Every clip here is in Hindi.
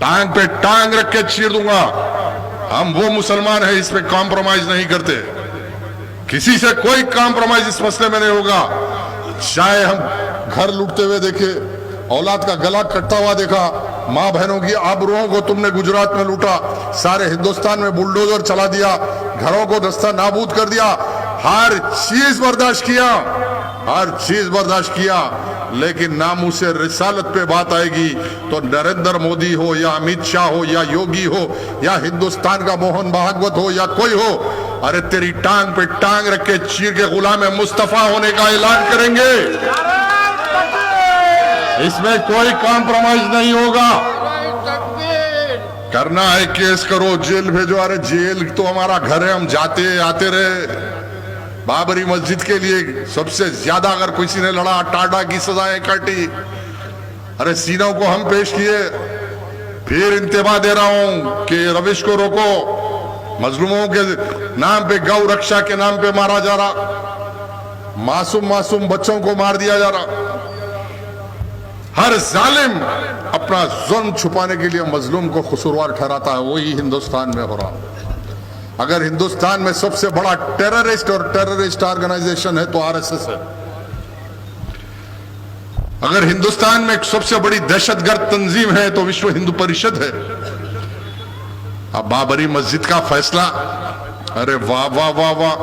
टांग पे टांग रख के चीर दूंगा। हम वो मुसलमान हैं, इस पे कॉम्प्रोमाइज नहीं करते, किसी से कोई कॉम्प्रोमाइज इस मसले में नहीं होगा। चाहे हम घर लूटते हुए देखे, औलाद का गला कटता हुआ देखा, माँ बहनों की आबरूओं को तुमने गुजरात में लूटा, सारे हिंदुस्तान में बुलडोजर चला दिया, घरों को दस्ता नाबूद कर दिया, हर चीज बर्दाश्त किया, हर चीज बर्दाश्त किया, लेकिन नामूस से रिसालत पे बात आएगी तो नरेंद्र मोदी हो या अमित शाह हो या योगी हो या हिंदुस्तान का मोहन भागवत हो या कोई हो, अरे तेरी टांग पे टांग रख के चीर के गुलाम मुस्तफा होने का ऐलान करेंगे। इसमें कोई कॉम्प्रोमाइज नहीं होगा। करना है केस करो, जेल भेजो। अरे जेल तो हमारा घर है, हम जाते आते रहे। बाबरी मस्जिद के लिए सबसे ज्यादा अगर किसी ने लड़ा, टाटा की सजाएं काटी, अरे सीनों को हम पेश किए। फिर इंतबा दे रहा हूं कि रविश को रोको, मजलूमों के नाम पे, गौ रक्षा के नाम पे मारा जा रहा, मासूम मासूम बच्चों को मार दिया जा रहा। हर जालिम अपना जुल्म छुपाने के लिए मजलूम को कसूरवार ठहराता है। वही हिंदुस्तान में हो रहा। अगर हिंदुस्तान में सबसे बड़ा टेररिस्ट और टेररिस्ट ऑर्गेनाइजेशन है तो आरएसएस है। अगर हिंदुस्तान में सबसे बड़ी दहशतगर्द तंजीम है तो विश्व हिंदू परिषद है। अब बाबरी मस्जिद का फैसला, अरे वाह वाह वाह वाह,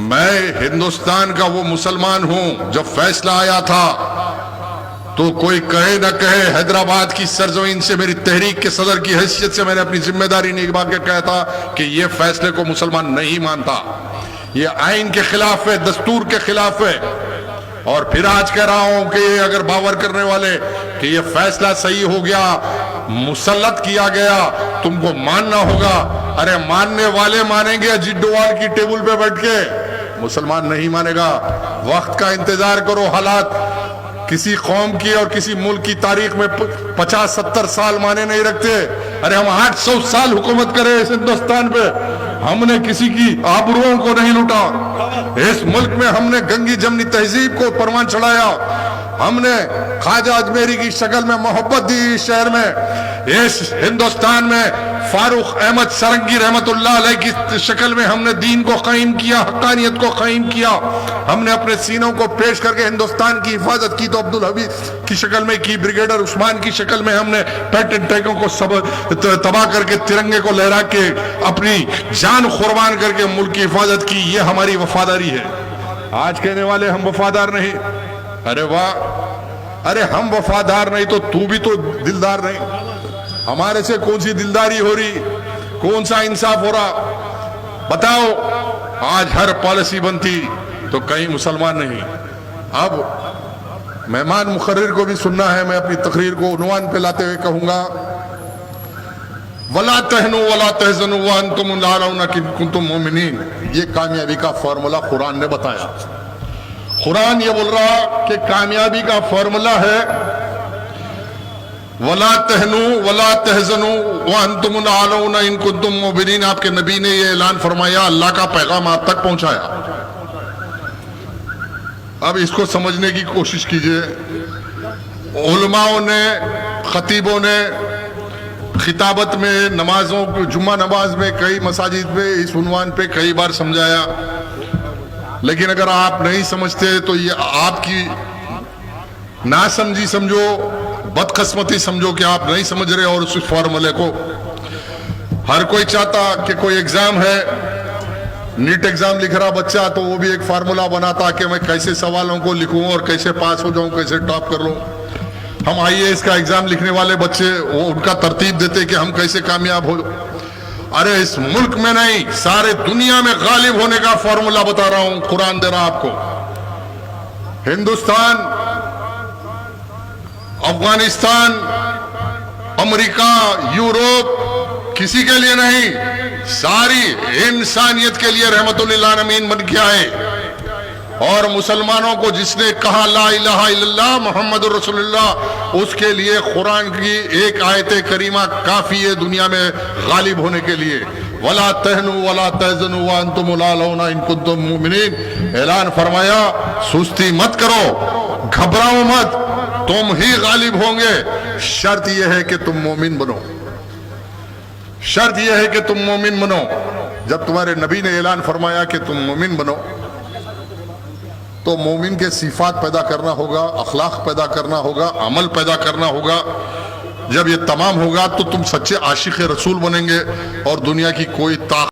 मैं हिंदुस्तान का वो मुसलमान हूं, जब फैसला आया था तो कोई कहे न कहे, हैदराबाद की सरजमीन से मेरी तहरीक के सदर की हैसियत से मैंने अपनी जिम्मेदारी निभा के कहा था कि ये फैसले को मुसलमान नहीं मानता, ये आइन के खिलाफ है, दस्तूर के खिलाफ है। और फिर आज कह रहा हूं कि अगर बावर करने वाले कि ये फैसला सही हो गया, मुसल्लत किया गया, तुमको मानना होगा। अरे मानने वाले मानेंगे अजीत डोवाल की टेबल पे बैठ के, मुसलमान नहीं मानेगा। वक्त का इंतजार करो। हालात किसी कौम की और किसी मुल्क की तारीख में 50-70 साल माने नहीं रखते। अरे हम 800 साल हुकूमत करे इस हिंदुस्तान पे, हमने किसी की आबरूओं को नहीं लूटा। इस मुल्क में हमने गंगी जमनी तहजीब को परवान चढ़ाया, हमने ख्वाजा अजमेरी की शक्ल में मोहब्बत दी इस शहर में। इस हिंदुस्तान में फारूक अहमद सरंगी रहमतुल्लाह अलैह की शक्ल में हमने दीन को कायम किया, हक्कानियत को कायम किया। हमने अपने सीनों को पेश करके हिंदुस्तान की हिफाजत की तो अब्दुल हबीब की शक्ल में की, ब्रिगेडियर उस्मान की शक्ल में हमने पैटर्न टैंकों को सब तबाह करके, तिरंगे को लहरा के, अपनी जान कुर्बान करके मुल्क की हिफाजत की। ये हमारी वफादारी है। आज कहने वाले हम वफादार नहीं, अरे वाह, अरे हम वफादार नहीं तो तू भी तो दिलदार नहीं। हमारे से कौन सी दिलदारी हो रही, कौन सा इंसाफ हो रहा बताओ। आज हर पॉलिसी बनती तो कहीं मुसलमान नहीं। अब मेहमान मुकर्रिर को भी सुनना है। मैं अपनी तकरीर को उन्वान पे लाते हुए कहूंगा, वला तहनु वला तहजनु व अंतुम अल-आलौना इन कुंतुम मोमिनीन। ये कामयाबी का फॉर्मूला कुरान ने बताया। कुरान ये बोल रहा कि कामयाबी का फॉर्मूला है वला तहनु वला तहजनु व अंतुम अल-आलौना इन कुंतुम मोमिनीन। आपके नबी ने ये ऐलान फरमाया, अल्लाह का पैगाम आप तक पहुंचाया। अब इसको समझने की कोशिश कीजिए। उलमाओं ने, खतीबों ने खिताबत में, नमाजों को, जुम्मा नमाज में, कई मसाजिद में इस उन्वान पे कई बार समझाया, लेकिन अगर आप नहीं समझते तो ये आपकी नासमझी समझो, बदकिस्मती समझो कि आप नहीं समझ रहे। और उस फॉर्मूले को हर कोई चाहता कि कोई एग्जाम है, नीट एग्जाम लिख रहा बच्चा, तो वो भी एक फार्मूला बनाता कि मैं कैसे सवालों को लिखूं और कैसे पास हो जाऊं, कैसे टॉप कर लूं। हम आईएएस का एग्जाम लिखने वाले बच्चे, वो उनका तरतीब देते कि हम कैसे कामयाब हो। अरे इस मुल्क में नहीं, सारे दुनिया में गालिब होने का फॉर्मूला बता रहा हूं, कुरान दे रहा आपको। हिंदुस्तान, अफगानिस्तान, अमेरिका, यूरोप किसी के लिए नहीं, सारी इंसानियत के लिए रहमतुल आलमीन बन के आए। और मुसलमानों को जिसने कहा ला इलाहा इल्लल्लाह मुहम्मदुर रसूलुल्लाह, उसके लिए कुरान की एक आयत करीमा काफी है दुनिया में गालिब होने के लिए। वला तहनु वला तहजनु व अंतुम अल-आलौना इन कुंतुम मोमिनीन। ऐलान फरमाया, सुस्ती मत करो, घबराओ मत, तुम ही गालिब होंगे। शर्त यह है कि तुम मोमिन बनो, शर्त यह है कि तुम मोमिन बनो। जब तुम्हारे नबी ने ऐलान फरमाया कि तुम मोमिन बनो, तो मोमिन के सिफात पैदा करना होगा, अखलाक पैदा करना होगा, अमल पैदा करना होगा। जब ये तमाम होगा तो तुम सच्चे आशिक रसूल बनेंगे और दुनिया की कोई ताकत